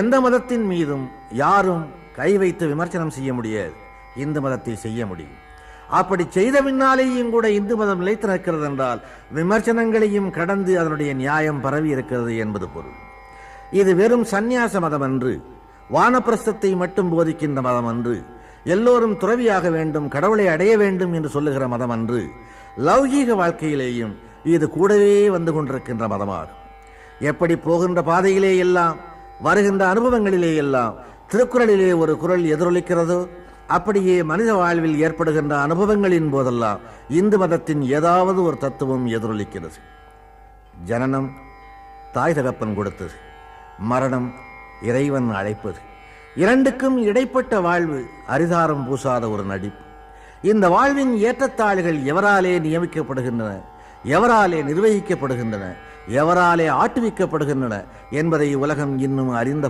எந்த மதத்தின் மீதும் யாரும் கை வைத்து விமர்சனம் செய்ய முடியாது. இந்து மதத்தை செய்ய முடியும். அப்படி செய்த பின்னாலேயும் கூட இந்து மதம் நிலைத்து நிற்கிறது என்றால் விமர்சனங்களையும் கடந்து அதனுடைய நியாயம் பரவி இருக்கிறது என்பது பொருள். இது வெறும் சந்நியாச மதம் அன்று, வானப்பிரஸ்தத்தை மட்டும் போதிக்கின்ற மதம் அன்று, எல்லோரும் துறவியாக வேண்டும், கடவுளை அடைய வேண்டும் என்று சொல்லுகிற மதம் அன்று. லௌகீக வாழ்க்கையிலேயும் இது கூடவே வந்து கொண்டிருக்கின்ற மதமாகும். எப்படி போகின்ற பாதையிலே எல்லாம், வருகின்ற அனுபவங்களிலே எல்லாம் திருக்குறளிலே ஒரு குறள் எதிரொலிக்கிறதோ, அப்படியே மனித வாழ்வில் ஏற்படுகின்ற அனுபவங்களின் போதெல்லாம் இந்து மதத்தின் ஏதாவது ஒரு தத்துவம் எதிரொலிக்கிறது. ஜனனம் தாய் தகப்பன் கொடுத்தது, மரணம் இறைவன் அழைப்பது. இரண்டுக்கும் இடைப்பட்ட வாழ்வு அரிதாரம் பூசாத ஒரு நடிப்பு. இந்த வாழ்வின் ஏற்றத்தாழ்கள் எவராலே நியமிக்கப்படுகின்றன, எவராலே நிர்வகிக்கப்படுகின்றன, எவராலே ஆட்டுவிக்கப்படுகின்றன என்பதை உலகம் இன்னும் அறிந்த